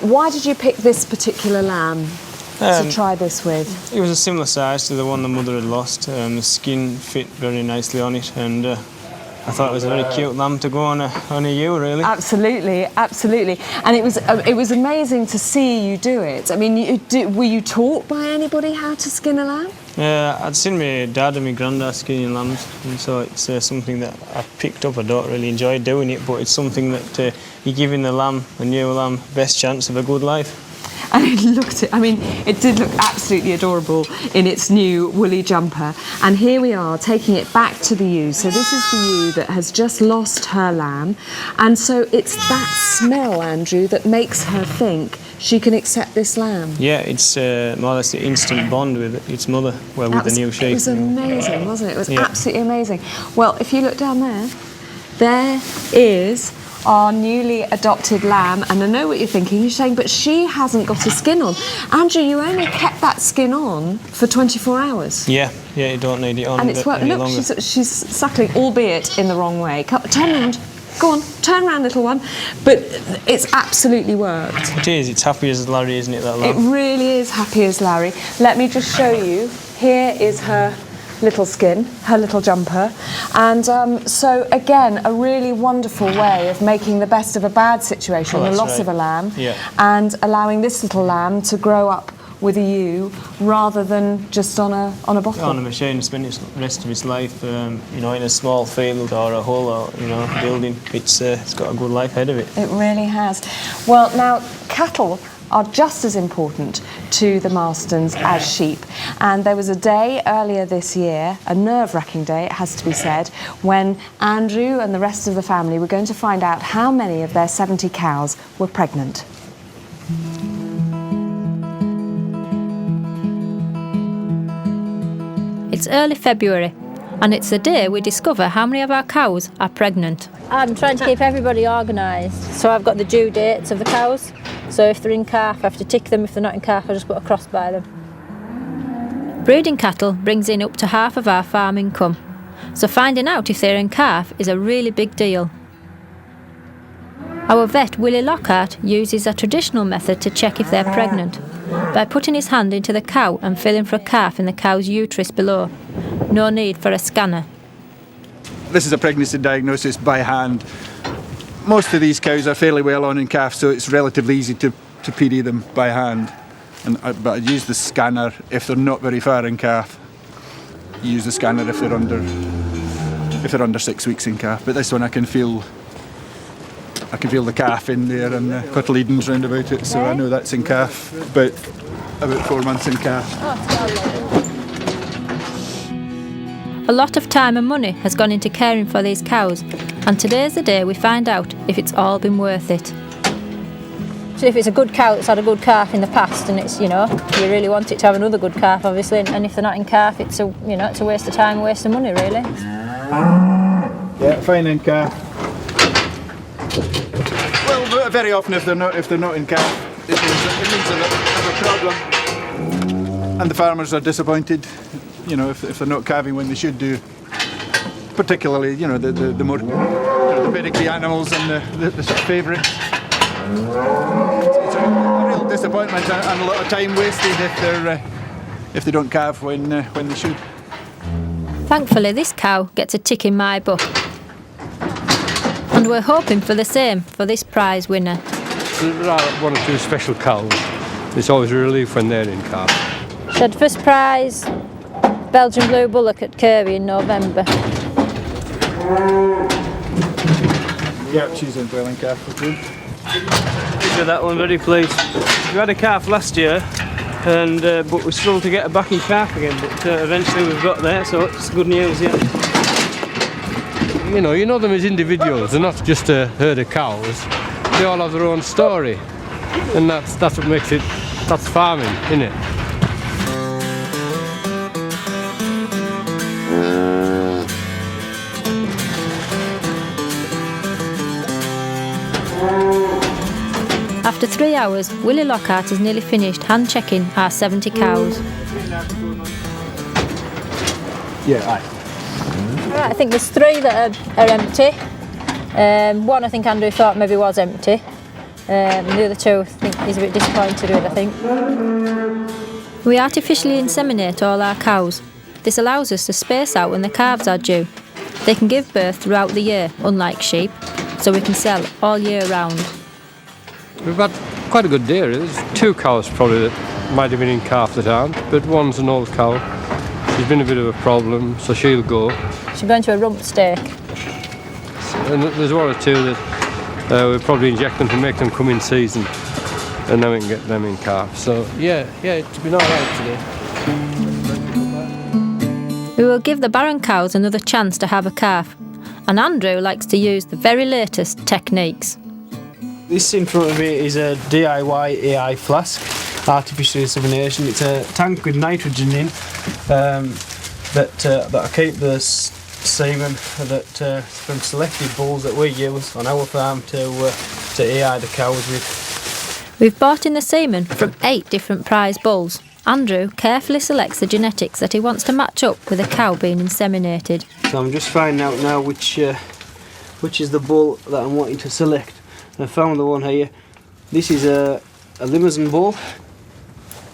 Why did you pick this particular lamb to try this with? It was a similar size to the one the mother had lost. The skin fit very nicely on it, and I thought it was a very cute lamb to go on a ewe, really. Absolutely, absolutely. And it was amazing to see you do it. I mean, were you taught by anybody how to skin a lamb? I'd seen my dad and my granddad skinning lambs, and so it's something that I picked up. I don't really enjoy doing it, but it's something that you're giving the lamb, a new lamb, best chance of a good life. And it did look absolutely adorable in its new woolly jumper. And here we are taking it back to the ewe. So this is the ewe that has just lost her lamb. And so it's that smell, Andrew, that makes her think she can accept this lamb. Yeah, it's more or less the instant bond with its mother, with the new sheep. It was amazing, wasn't it? It was absolutely amazing. Well, if you look down there is our newly adopted lamb, and I know what you're thinking. You're saying, but she hasn't got a skin on. Andrew, you only kept that skin on for 24 hours. Yeah, you don't need it on and it's worked. any Look, longer. she's suckling, albeit in the wrong way. Turn round. Go on, turn round, little one. But it's absolutely worked. It is. It's happy as Larry, isn't it, that lamb? It really is happy as Larry. Let me just show you. Here is her little skin, her little jumper, and so again a really wonderful way of making the best of a bad situation, the loss of a lamb, and allowing this little lamb to grow up with a ewe rather than just on a bottle. On a machine, spend the rest of its life, in a small field or a hull or building. It's got a good life ahead of it. It really has. Well, now cattle are just as important to the Marstons as sheep. And there was a day earlier this year, a nerve-wracking day, it has to be said, when Andrew and the rest of the family were going to find out how many of their 70 cows were pregnant. It's early February, and it's the day we discover how many of our cows are pregnant. I'm trying to keep everybody organised, so I've got the due dates of the cows. So if they're in calf, I have to tick them. If they're not in calf, I just put a cross by them. Breeding cattle brings in up to half of our farm income, so finding out if they're in calf is a really big deal. Our vet, Willie Lockhart, uses a traditional method to check if they're pregnant, by putting his hand into the cow and feeling for a calf in the cow's uterus below. No need for a scanner. This is a pregnancy diagnosis by hand. Most of these cows are fairly well on in calf, so it's relatively easy to PD them by hand. But I use the scanner if they're not very far in calf. You use the scanner if they're under 6 weeks in calf. But this one I can feel the calf in there and the cotyledons round about it, so I know that's in calf. About 4 months in calf. A lot of time and money has gone into caring for these cows, And today's the day we find out if it's all been worth it. So if it's a good cow that's had a good calf in the past, and it's, you know, you really want it to have another good calf, obviously, and if they're not in calf, it's a, you know, it's a waste of time, a waste of money, really. Yeah, fine in calf. Well, very often if they're not in calf, it means a problem, and the farmers are disappointed. You know, if they're not calving when they should do. Particularly, you know, the more the pedigree animals and the favourites. It's a real disappointment and a lot of time wasted if they don't calve when they should. Thankfully, this cow gets a tick in my book. And we're hoping for the same for this prize winner. There are one or two special cows. It's always a relief when they're in calf. She had first prize Belgian Blue Bullock at Cumbria in November. Yeah, she's in dwelling calf for good. With that one, very pleased. We had a calf last year, and but we struggled to get her back in calf again. But eventually we've got there, so it's good news. Yeah. You know them as individuals. They're not just a herd of cows. They all have their own story, and that's what makes it. That's farming, isn't it? After 3 hours, Willie Lockhart has nearly finished hand-checking our 70 cows. Yeah, aye. Right, I think there's 3 that are empty. One I think Andrew thought maybe was empty. And the other 2 I think he's a bit disappointed with, I think. We artificially inseminate all our cows. This allows us to space out when the calves are due. They can give birth throughout the year, unlike sheep, so we can sell all year round. We've had quite a good day. There's 2 cows probably that might have been in calf that aren't, but one's an old cow. She's been a bit of a problem, so she'll go. She's going to a rump steak. And there's 1 or 2 that we'll probably inject them to make them come in season, and then we can get them in calf. So yeah, it's been all right today. We will give the barren cows another chance to have a calf, and Andrew likes to use the very latest techniques. This in front of me is a DIY AI flask, artificial insemination. It's a tank with nitrogen in that I keep the semen that from selected bulls that we use on our farm to AI the cows with. We've bought in the semen from 8 different prize bulls. Andrew carefully selects the genetics that he wants to match up with a cow being inseminated. So I'm just finding out now which is the bull that I'm wanting to select. I found the one here. This is a Limousin bull.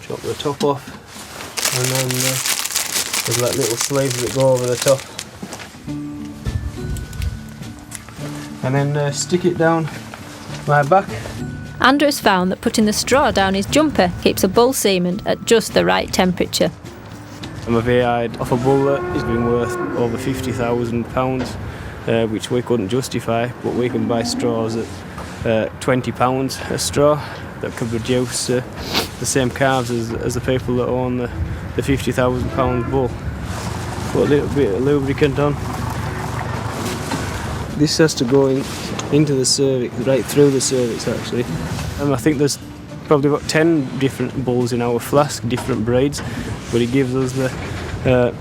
Chop the top off, and then there's like little sleeves that go over the top, and then stick it down my back. Andrew's found that putting the straw down his jumper keeps a bull semen at just the right temperature. I've AI'd off a bull that has been worth over £50,000, which we couldn't justify, but we can buy straws at £20 a straw that could produce the same calves as the people that own the £50,000 bull. Put a little bit of lubricant on. This has to go into the cervix, right through the cervix actually. And I think there's probably about 10 different bulls in our flask, different breeds, but it gives us the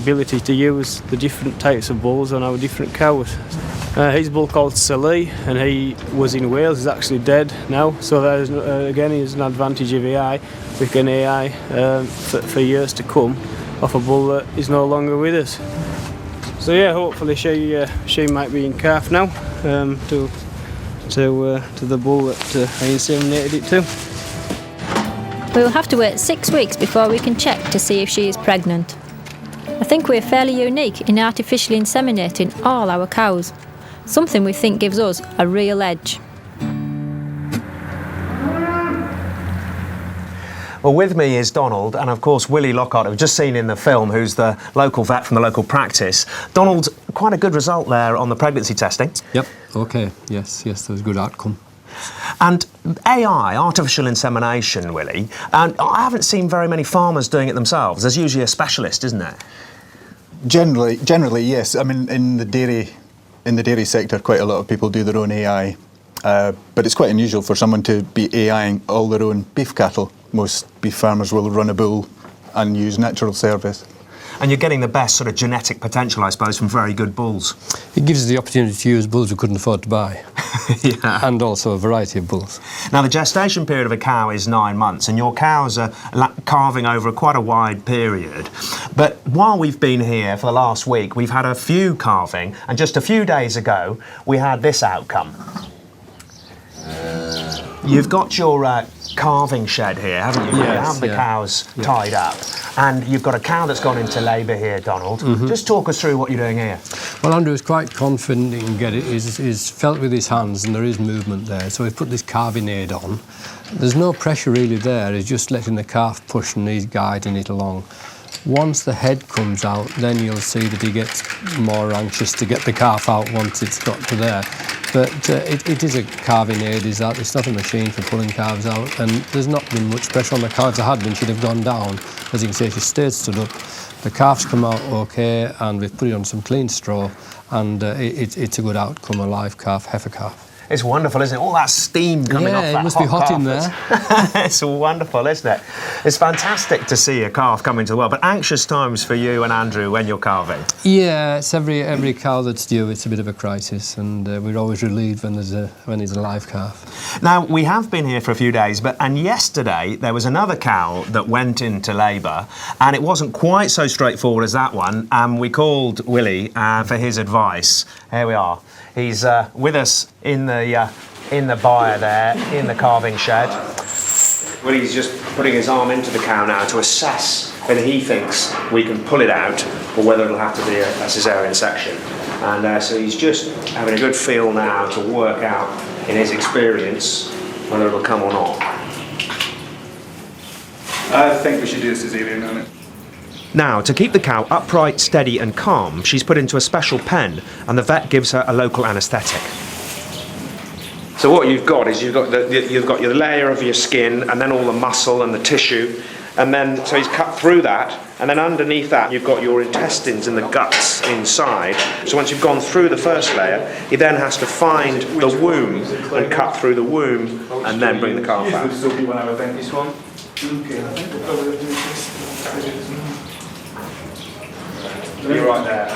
ability to use the different types of bulls on our different cows. His bull called Salih, and he was in Wales. He's actually dead now, so that is, again is an advantage of AI. We can AI for years to come off a bull that is no longer with us. So yeah, hopefully she might be in calf now to the bull that I inseminated it to. We will have to wait 6 weeks before we can check to see if she is pregnant. I think we're fairly unique in artificially inseminating all our cows, something we think gives us a real edge. Well, with me is Donald, and of course Willie Lockhart, who we've just seen in the film, who's the local vet from the local practice. Donald, quite a good result there on the pregnancy testing. Yep, okay, yes, there was a good outcome. And AI, artificial insemination, Willie, and I haven't seen very many farmers doing it themselves. There's usually a specialist, isn't there? Generally, yes. I mean, in the dairy in the dairy sector, quite a lot of people do their own AI, but it's quite unusual for someone to be AIing all their own beef cattle. Most beef farmers will run a bull and use natural service. And you're getting the best sort of genetic potential, I suppose, from very good bulls. It gives us the opportunity to use bulls we couldn't afford to buy. Yeah. And also a variety of bulls. Now, the gestation period of a cow is 9 months, and your cows are calving over quite a wide period. But while we've been here for the last week, we've had a few calving, and just a few days ago, we had this outcome. You've got your calving shed here, haven't you? Yes, you have the cows tied up, and you've got a cow that's gone into labour here, Donald. Just talk us through what you're doing here. Well, Andrew is quite confident he can get it. He's felt with his hands and there is movement there, so he's put this calving aid on. There's no pressure really there, he's just letting the calf push and he's guiding it along. Once the head comes out, then you'll see that he gets more anxious to get the calf out once it's got to there. But it is a calving aid, is that? It's not a machine for pulling calves out, and there's not been much pressure on the calves. There had been, she'd have gone down. As you can see, she stayed stood up. The calves come out okay, and we've put it on some clean straw, and it's a good outcome, a live calf, heifer calf. It's wonderful, isn't it? All that steam coming off that it must be hot in there. It's wonderful, isn't it? It's fantastic to see a calf come into the world, but anxious times for you and Andrew when you're calving. Yeah, it's every cow that's due, it's a bit of a crisis, and we're always relieved when there's a live calf. Now, we have been here for a few days, and yesterday there was another cow that went into labour, and it wasn't quite so straightforward as that one, and we called Willie for his advice. Here we are. He's with us in the byre there, in the calving shed. Willie's just putting his arm into the cow now to assess whether he thinks we can pull it out or whether it'll have to be a caesarean section. And so he's just having a good feel now to work out, in his experience, whether it'll come or not. I think we should do a caesarean on it. Now, to keep the cow upright, steady and calm, she's put into a special pen, and the vet gives her a local anaesthetic. So what you've got is you've got your layer of your skin, and then all the muscle and the tissue, and then so he's cut through that, and then underneath that you've got your intestines and the guts inside. So once you've gone through the first layer, he then has to find the womb and cut through the womb, and then bring the calf out. You're right there.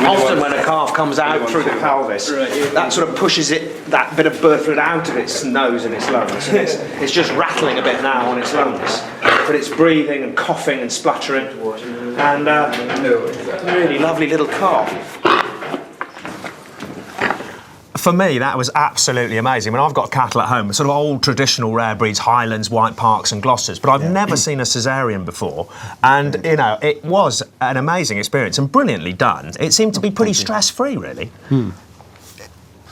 Often when a calf comes out through the pelvis, that sort of pushes that bit of birth fluid out of its nose and its lungs. And it's just rattling a bit now on its lungs. But it's breathing and coughing and spluttering. And really lovely little calf. For me, that was absolutely amazing. I mean, I've got cattle at home, sort of old traditional rare breeds, Highlands, White Parks and Gloucesters, but I've never seen a caesarean before. And, you know, it was an amazing experience and brilliantly done. It seemed to be pretty stress-free, really.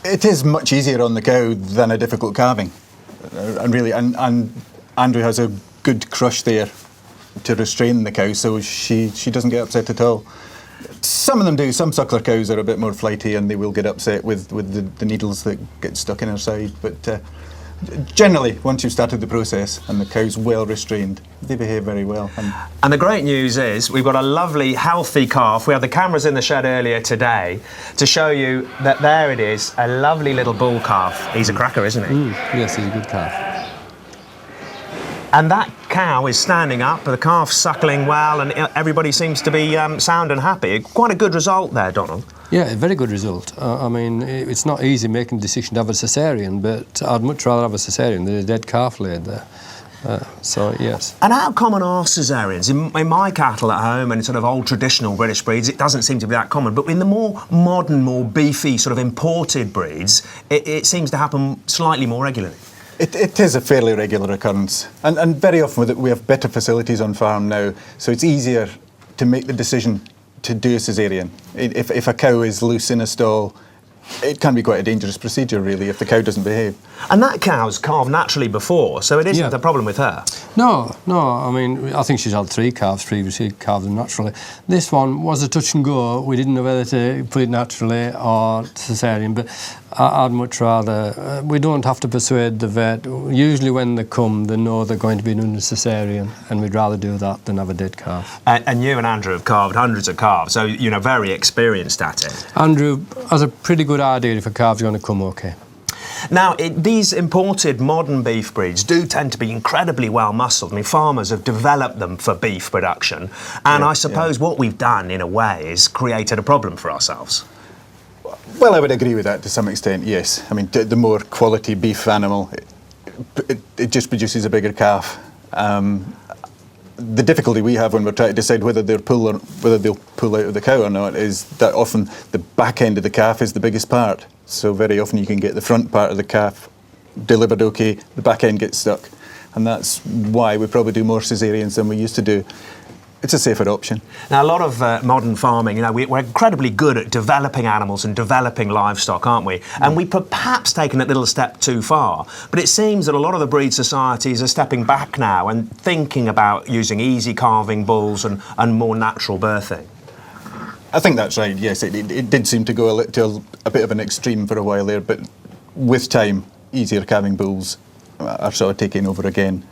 It is much easier on the cow than a difficult calving. And Andrew has a good crush there to restrain the cow, so she doesn't get upset at all. Some of them do. Some suckler cows are a bit more flighty and they will get upset with the needles that get stuck in her side. But generally, once you've started the process and the cow's well restrained, they behave very well. And the great news is we've got a lovely, healthy calf. We had the cameras in the shed earlier today to show you that there it is, a lovely little bull calf. He's a cracker, isn't he? Yes, he's a good calf. And that cow is standing up, the calf's suckling well, and everybody seems to be sound and happy. Quite a good result there, Donald. Yeah, a very good result. I mean, it's not easy making the decision to have a caesarean, but I'd much rather have a caesarean than a dead calf laid there. So, yes. And how common are caesareans? In my cattle at home and sort of old traditional British breeds, it doesn't seem to be that common. But in the more modern, more beefy, sort of imported breeds, it seems to happen slightly more regularly. It is a fairly regular occurrence, and very often with it, we have better facilities on farm now, so it's easier to make the decision to do a caesarean. If a cow is loose in a stall, it can be quite a dangerous procedure, really, if the cow doesn't behave. And that cow's calved naturally before, so it isn't a problem with her. No, No, I mean, I think she's had 3 calves previously, calved them naturally. This one was a touch and go. We didn't know whether to put it naturally or cesarean, but I'd much rather... we don't have to persuade the vet. Usually when they come, they know they're going to be doing a cesarean, and we'd rather do that than have a dead calf. And you and Andrew have calved hundreds of calves, so, you know, very experienced at it. Andrew has a pretty good idea if a calf's going to come okay. Now, these imported modern beef breeds do tend to be incredibly well muscled. I mean, farmers have developed them for beef production, and I suppose what we've done, in a way, is created a problem for ourselves. Well, I would agree with that to some extent, yes. I mean, the more quality beef animal, it just produces a bigger calf. The difficulty we have when we're trying to decide whether they'll pull out of the cow or not is that often the back end of the calf is the biggest part. So very often you can get the front part of the calf delivered okay, the back end gets stuck. And that's why we probably do more caesareans than we used to do. It's a safer option. Now, a lot of modern farming, you know, we're incredibly good at developing animals and developing livestock, aren't we? And we perhaps taken it a little step too far. But it seems that a lot of the breed societies are stepping back now and thinking about using easy calving bulls and more natural birthing. I think that's right, yes. It did seem to go to a bit of an extreme for a while there, but with time, easier calving bulls are sort of taking over again.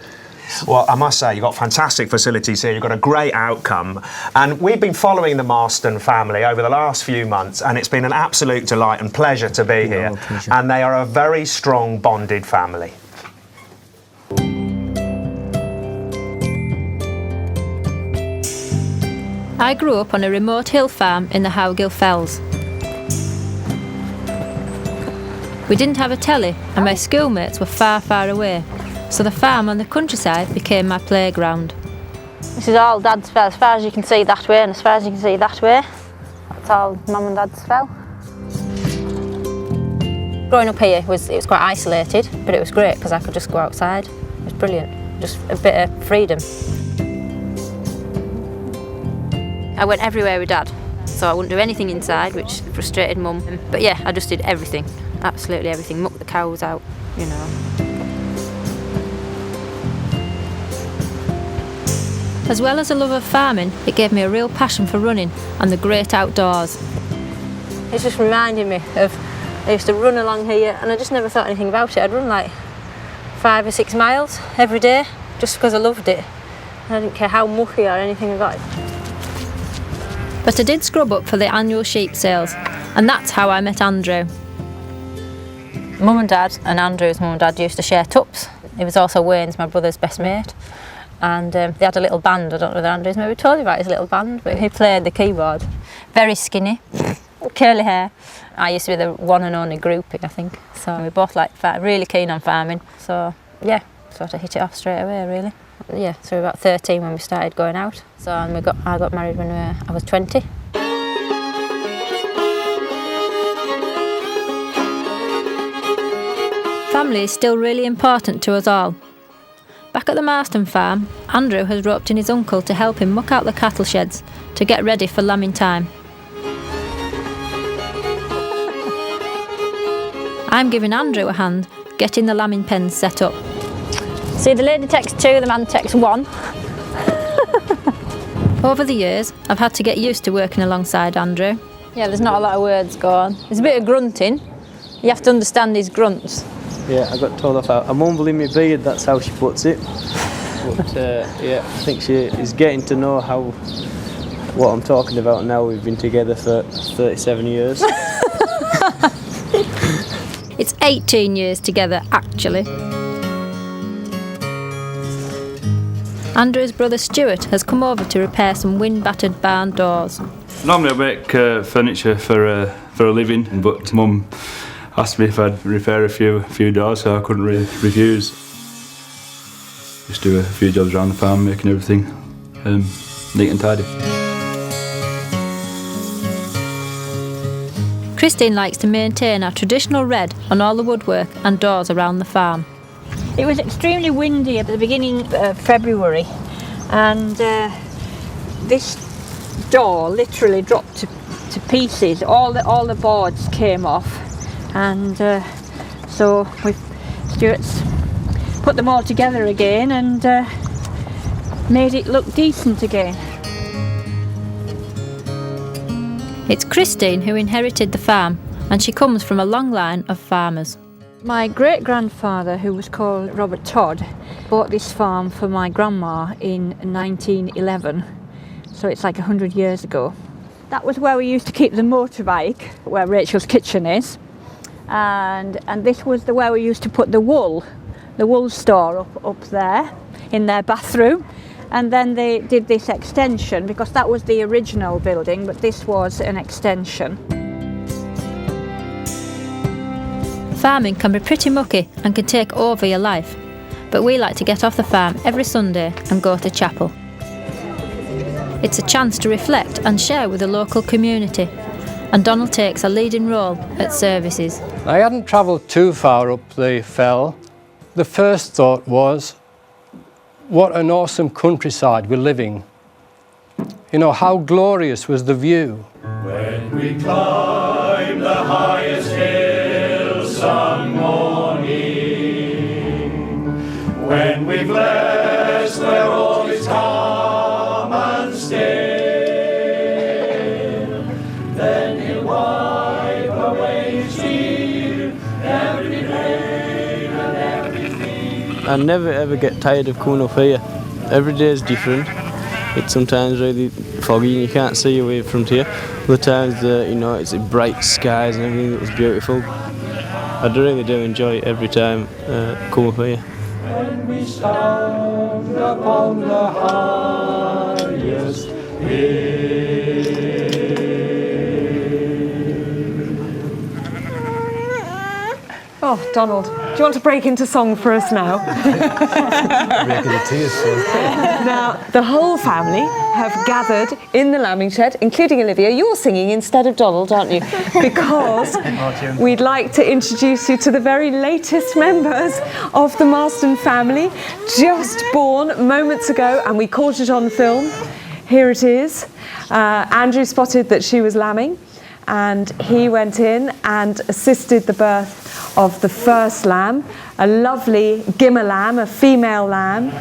Well, I must say, you've got fantastic facilities here, you've got a great outcome, and we've been following the Marston family over the last few months, and it's been an absolute delight and pleasure to be here, and they are a very strong, bonded family. I grew up on a remote hill farm in the Howgill Fells. We didn't have a telly, and my schoolmates were far, far away, so the farm on the countryside became my playground. This is all Dad's fell, as far as you can see that way and as far as you can see that way. That's all Mum and Dad's fell. Growing up here, it was quite isolated, but it was great because I could just go outside. It was brilliant, just a bit of freedom. I went everywhere with Dad, so I wouldn't do anything inside, which frustrated Mum. But yeah, I just did everything, absolutely everything, mucked the cows out, you know. As well as a love of farming, it gave me a real passion for running and the great outdoors. It's just reminded me of, I used to run along here and I just never thought anything about it. I'd run like 5 or 6 miles every day just because I loved it. I didn't care how mucky or anything about it. But I did scrub up for the annual sheep sales, and that's how I met Andrew. Mum and Dad and Andrew's mum and dad used to share tups. It was also Wayne's, my brother's best mate. And they had a little band. I don't know whether Andrew's maybe told you about his little band, but he played the keyboard. Very skinny, curly hair. I used to be the one and only groupie, I think. So we both really keen on farming. So yeah, sort of hit it off straight away, really. Yeah, so we were about 13 when we started going out. So and I got married when I was 20. Family is still really important to us all. Back at the Marston farm, Andrew has roped in his uncle to help him muck out the cattle sheds to get ready for lambing time. I'm giving Andrew a hand getting the lambing pens set up. See, the lady takes 2, the man takes 1. Over the years, I've had to get used to working alongside Andrew. Yeah, there's not a lot of words going. There's a bit of grunting. You have to understand these grunts. Yeah, I got told off. I'm mumbling my beard, that's how she puts it. But yeah, I think she is getting to know what I'm talking about now. We've been together for 37 years. It's 18 years together, actually. Andrew's brother Stuart has come over to repair some wind-battered barn doors. Normally I make furniture for a living, but Mum asked me if I'd repair a few doors, so I couldn't really refuse. Just do a few jobs around the farm, making everything neat and tidy. Christine likes to maintain our traditional red on all the woodwork and doors around the farm. It was extremely windy at the beginning of February, and this door literally dropped to pieces. All the boards came off, and so Stuart's put them all together again, and made it look decent again. It's Christine who inherited the farm, and she comes from a long line of farmers. My great-grandfather, who was called Robert Todd, bought this farm for my grandma in 1911, so it's like 100 years ago. That was where we used to keep the motorbike, where Rachel's kitchen is, and this was where we used to put the wool store up there in their bathroom. And then they did this extension, because that was the original building, but this was an extension. Farming can be pretty mucky and can take over your life, but we like to get off the farm every Sunday and go to chapel. It's a chance to reflect and share with the local community, and Donald takes a leading role at services. I hadn't travelled too far up the fell. The first thought was, what an awesome countryside we're living. You know, how glorious was the view. When we climb the highest hill some morning, when we've left where all is calm and still, then he'll wipe away his tear, every pain and every fear. I never ever get tired of coming up here. Every day is different. It's sometimes really foggy and you can't see away from here. Other times, you know, it's bright skies and everything. It was beautiful. I really do enjoy it every time I come up here. When we stand upon the highest hill. Oh, Donald, do you want to break into song for us now? Breaking the tears, son. Now, the whole family have gathered in the lambing shed, including Olivia. You're singing instead of Donald, aren't you? Because we'd like to introduce you to the very latest members of the Marston family, just born moments ago, and we caught it on film. Here it is. Andrew spotted that she was lambing, and he went in and assisted the birth of the first lamb, a lovely gimmer lamb, a female lamb.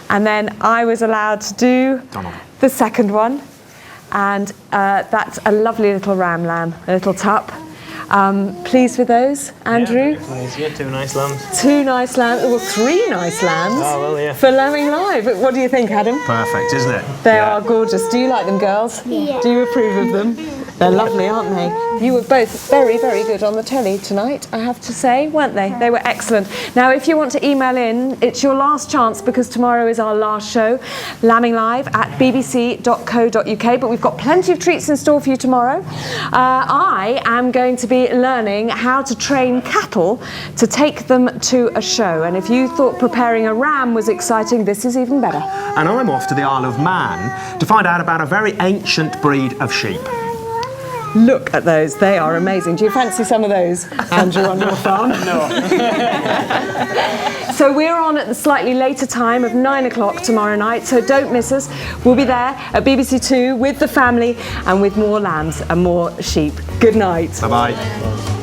And then I was allowed to do the second one. And that's a lovely little ram lamb, a little tup. Pleased with those, Andrew? Yeah, two nice lambs. Two nice lambs, well, three nice lambs for Lambing Live. What do you think, Adam? Perfect, isn't it? They are gorgeous. Do you like them, girls? Yeah. Do you approve of them? They're lovely, aren't they? You were both very, very good on the telly tonight, I have to say, weren't they? They were excellent. Now, if you want to email in, it's your last chance because tomorrow is our last show, Lambing Live at bbc.co.uk, but we've got plenty of treats in store for you tomorrow. I am going to be learning how to train cattle to take them to a show, and if you thought preparing a ram was exciting, this is even better. And I'm off to the Isle of Man to find out about a very ancient breed of sheep. Look at those, they are amazing. Do you fancy some of those, Andrew, on your farm? No. So we're on at the slightly later time of 9 o'clock tomorrow night, so don't miss us. We'll be there at BBC Two with the family and with more lambs and more sheep. Good night. Bye-bye.